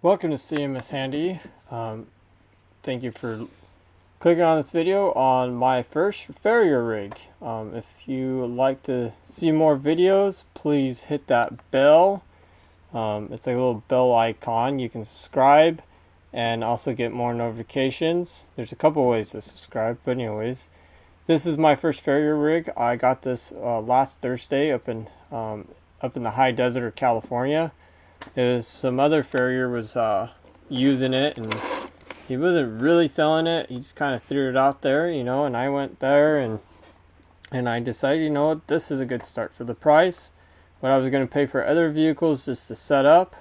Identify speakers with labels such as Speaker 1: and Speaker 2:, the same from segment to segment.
Speaker 1: Welcome to CMS Handy. Thank you for clicking on this video on my first Farrier rig. If you would like to see more videos, please hit that bell. It's a little bell icon. You can subscribe and also get more notifications. There's a couple ways to subscribe, but anyways, this is my first Farrier rig. I got this last Thursday up in the high desert of California. Some other farrier was using it, and he wasn't really selling it. He just kind of threw it out there, and I went there and I decided, this is a good start for the price. What I was going to pay for other vehicles just to set up,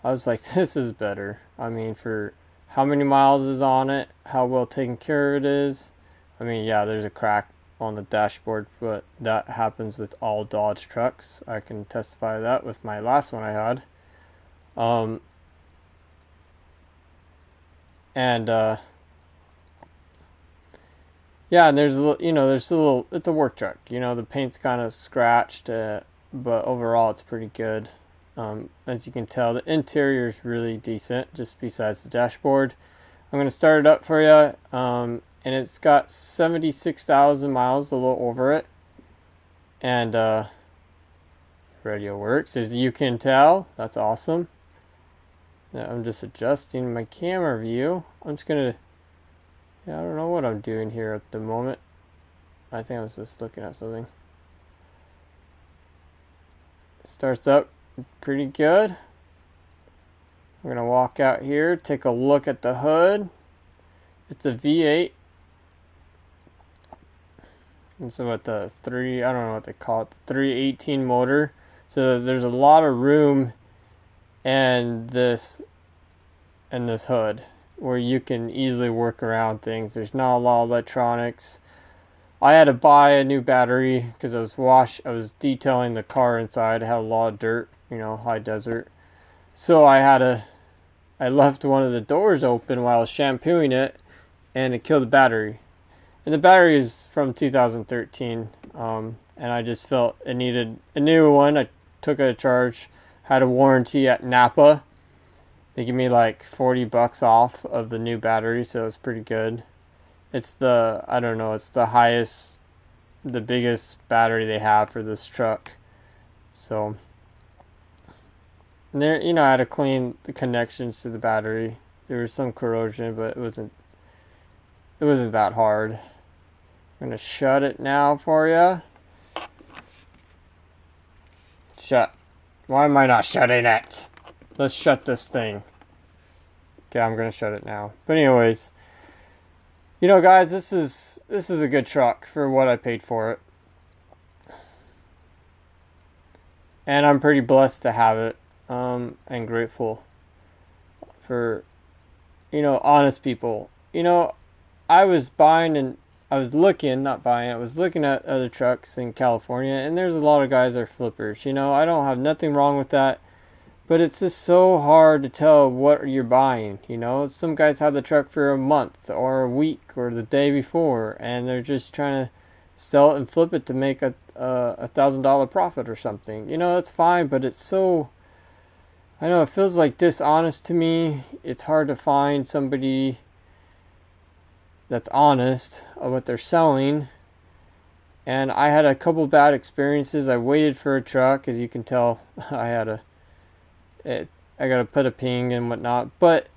Speaker 1: I was like, this is better. I mean, for how many miles is on it, how well taken care of it is. I mean, yeah, there's a crack on the dashboard, but that happens with all Dodge trucks. I can testify to that with my last one I had. Yeah, and there's a little, it's a work truck. The paint's kind of scratched, but overall it's pretty good. As you can tell, the interior is really decent, just besides the dashboard. I'm going to start it up for you, and it's got 76,000 miles, a little over it, and radio works, as you can tell. That's awesome. Now I'm just adjusting my camera view. I'm just gonna, I don't know what I'm doing here at the moment. I think I was just looking at something. It starts up pretty good. I'm gonna walk out here, take a look at the hood. It's a V8. And so with the I don't know what they call it, the 318 motor. So there's a lot of room and this hood where you can easily work around things. There's not a lot of electronics. I had to buy a new battery because I was detailing the car inside. It had a lot of dirt, high desert. So I left one of the doors open while I was shampooing it, and it killed the battery. And the battery is from 2013, and I just felt it needed a new one. I took it to charge. Had a warranty at Napa. They give me like $40 off of the new battery, so it's pretty good. It's the biggest battery they have for this truck. So, and there, I had to clean the connections to the battery. There was some corrosion, but it wasn't that hard. I'm gonna shut it now for you. Shut. Why am I not shutting it? Let's shut this thing. Okay, I'm gonna shut it now. But anyways, guys, this is a good truck for what I paid for it, and I'm pretty blessed to have it, and grateful for, honest people. I was looking at other trucks in California, and there's a lot of guys that are flippers. I don't have nothing wrong with that, but it's just so hard to tell what you're buying. Some guys have the truck for a month or a week or the day before, and they're just trying to sell it and flip it to make a $1,000 profit or something. That's fine, but it's so, I know, it feels like dishonest to me. It's hard to find somebody that's honest of what they're selling. And I had a couple bad experiences. I waited for a truck, as you can tell. I gotta put a ping and whatnot, but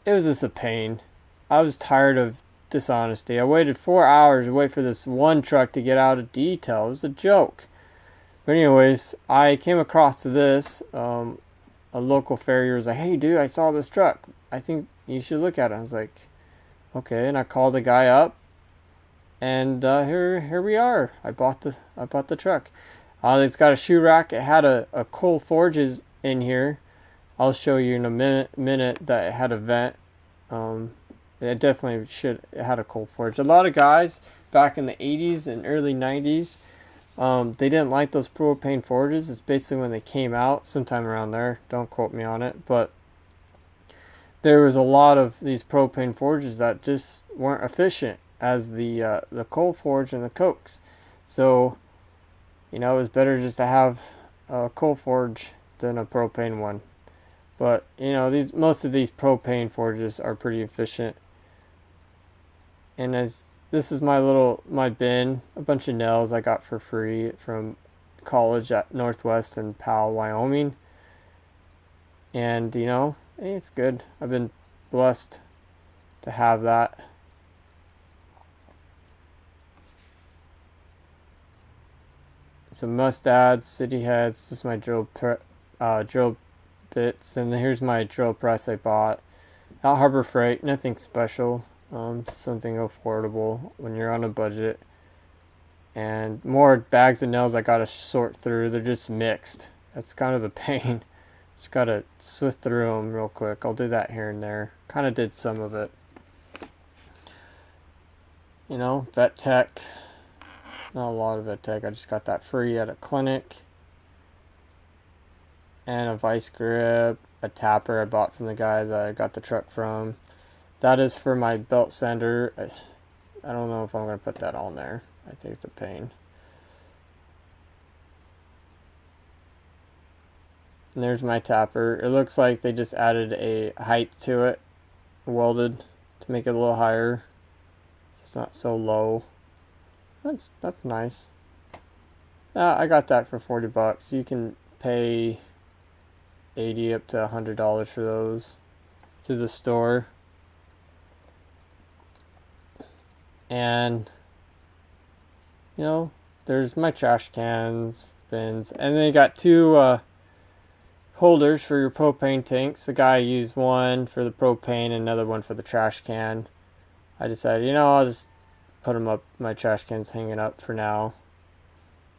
Speaker 1: it was just a pain. I was tired of dishonesty. I waited 4 hours to wait for this one truck to get out of detail. It was a joke. But anyways, I came across this. A local farrier was like, "Hey dude, I saw this truck. I think you should look at it." I was like, okay, and I called the guy up, and here we are. I bought the truck. It's got a shoe rack. It had a coal forges in here. I'll show you in a minute that it had a vent. It definitely it had a coal forge. A lot of guys back in the 80s and early 90s, they didn't like those propane forges. It's basically when they came out, sometime around there. Don't quote me on it, but there was a lot of these propane forges that just weren't efficient as the coal forge and the cokes. So, it was better just to have a coal forge than a propane one. But you know, most of these propane forges are pretty efficient. And as this is my bin, a bunch of nails I got for free from college at Northwest in Powell, Wyoming. And you know, hey, it's good. I've been blessed to have that. Some mustads, city heads. This is my drill bits, and here's my drill press I bought at Harbor Freight. Nothing special, just something affordable when you're on a budget. And more bags of nails I gotta sort through. They're just mixed. That's kind of the pain. Just gotta sift through them real quick. I'll do that here and there. Kind of did some of it. You know, vet tech. Not a lot of vet tech. I just got that free at a clinic. And a vice grip, a tapper I bought from the guy that I got the truck from. That is for my belt sander. I don't know if I'm going to put that on there. I think it's a pain. And there's my tapper. It looks like they just added a height to it, welded, to make it a little higher. It's not so low. That's nice. I got that for $40. You can pay $80 up to $100 for those through the store. And you know, there's my trash cans, bins, and then you got two holders for your propane tanks. The guy used one for the propane and another one for the trash can. I decided, you know, I'll just put them up. My trash can's hanging up for now,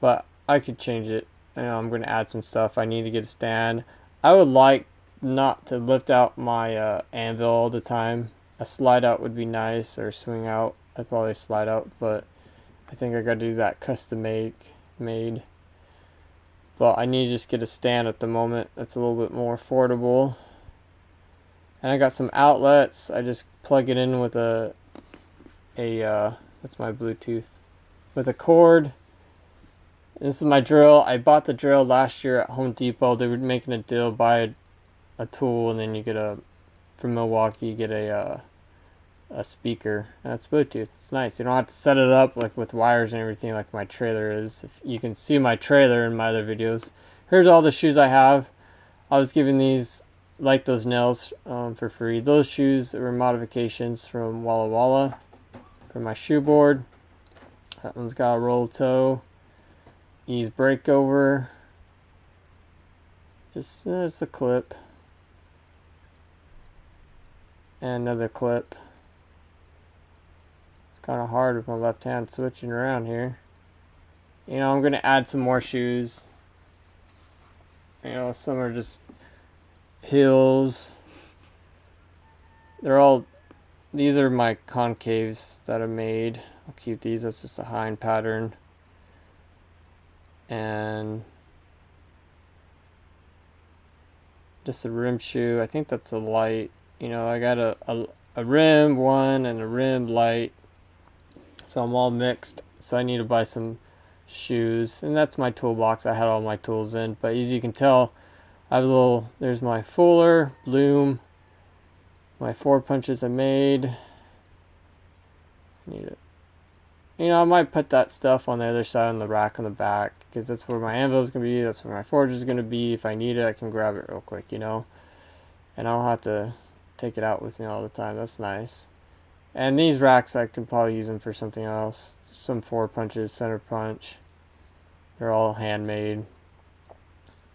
Speaker 1: but I could change it. You know, I'm going to add some stuff. I need to get a stand. I would like not to lift out my anvil all the time. A slide out would be nice, or swing out. I'd probably slide out, but I think I gotta do that custom made. But I need to just get a stand at the moment that's a little bit more affordable. And I got some outlets. I just plug it in with a that's my Bluetooth, with a cord. This is my drill. I bought the drill last year at Home Depot. They were making a deal, buy a tool and then you get from Milwaukee, you get a speaker. That's Bluetooth. It's nice. You don't have to set it up like with wires and everything like my trailer is. If you can see my trailer in my other videos. Here's all the shoes I have. I was giving these, like those nails, for free. Those shoes were modifications from Walla Walla for my shoe board. That one's got a roll toe. Ease breakover. Just a clip. And another clip. It's kind of hard with my left hand switching around here. You know, I'm going to add some more shoes. You know, some are just heels. These are my concaves that I made. I'll keep these. That's just a hind pattern. And just a rim shoe. I think that's a light. You know, I got a rim one and a rim light. So I'm all mixed. So I need to buy some shoes. And that's my toolbox. I had all my tools in. But as you can tell, I have there's my fuller, loom, my 4 punches I made. Need it. You know, I might put that stuff on the other side on the rack on the back, because that's where my anvil is going to be, that's where my forge is going to be. If I need it, I can grab it real quick, you know. And I don't have to take it out with me all the time. That's nice. And these racks, I can probably use them for something else. Some 4 punches, center punch. They're all handmade.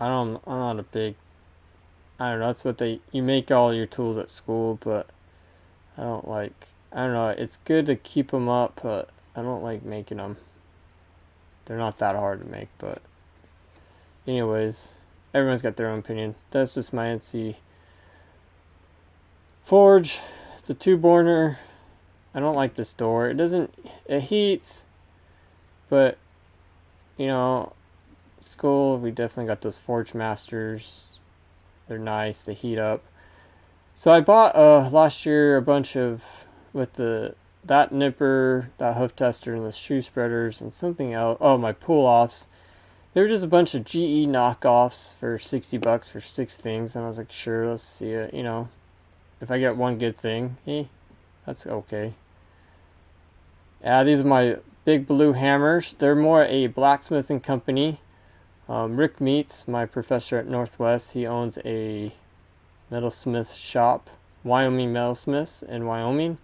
Speaker 1: I'm not a big, I don't know, that's what you make all your tools at school, but I don't know, it's good to keep them up, but I don't like making them. They're not that hard to make, but anyways, everyone's got their own opinion. That's just my NC forge. It's a 2-burner. I don't like this door. It heats, but you know, school, we definitely got those Forge Masters. They're nice. They heat up. So I bought last year a bunch of, with that nipper, that hoof tester, and the shoe spreaders, and something else. Oh, my pull offs. They were just a bunch of GE knockoffs for 60 bucks for 6 things, and I was like, sure, let's see it. If I get one good thing, that's okay. Yeah, these are my big blue hammers. They're more a blacksmithing company. Rick Meats, my professor at Northwest, he owns a metalsmith shop, Wyoming Metalsmiths in Wyoming.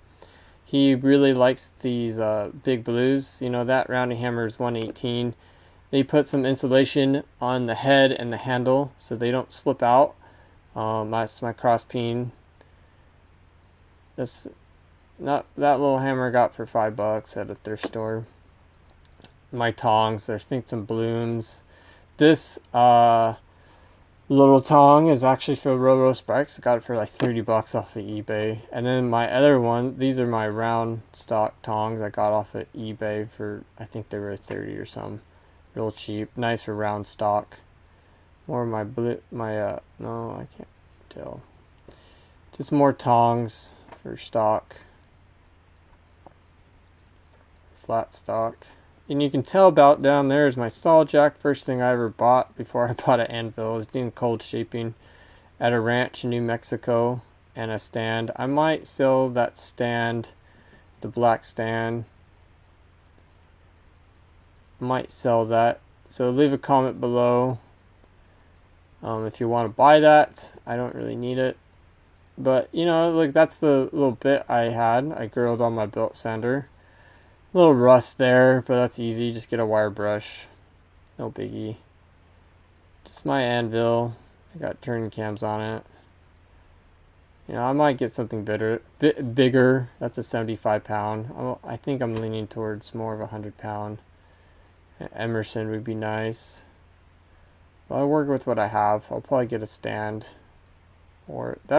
Speaker 1: He really likes these big blues. That rounding hammer is 118. They put some insulation on the head and the handle so they don't slip out. That's my cross peen. That's not that little hammer I got for $5 at a thrift store. My tongs, I think some blooms. This little tong is actually for Roro Spikes. I got it for like $30 off of eBay. And then my other one, these are my round stock tongs I got off of eBay for, I think they were 30 or something. Real cheap, nice for round stock. More of my no, I can't tell. Just more tongs for stock. Flat stock. And you can tell about down there is my stall jack. First thing I ever bought before I bought an anvil. I was doing cold shaping at a ranch in New Mexico, and a stand. I might sell that stand, the black stand. Might sell that. So leave a comment below if you want to buy that. I don't really need it. But, look, that's the little bit I had. I grilled on my belt sander. A little rust there, but that's easy. Just get a wire brush. No biggie. Just my anvil. I got turning cams on it. I might get something bigger. That's a 75-pound. I think I'm leaning towards more of a 100-pound. Emerson would be nice. But I'll work with what I have. I'll probably get a stand. Or that.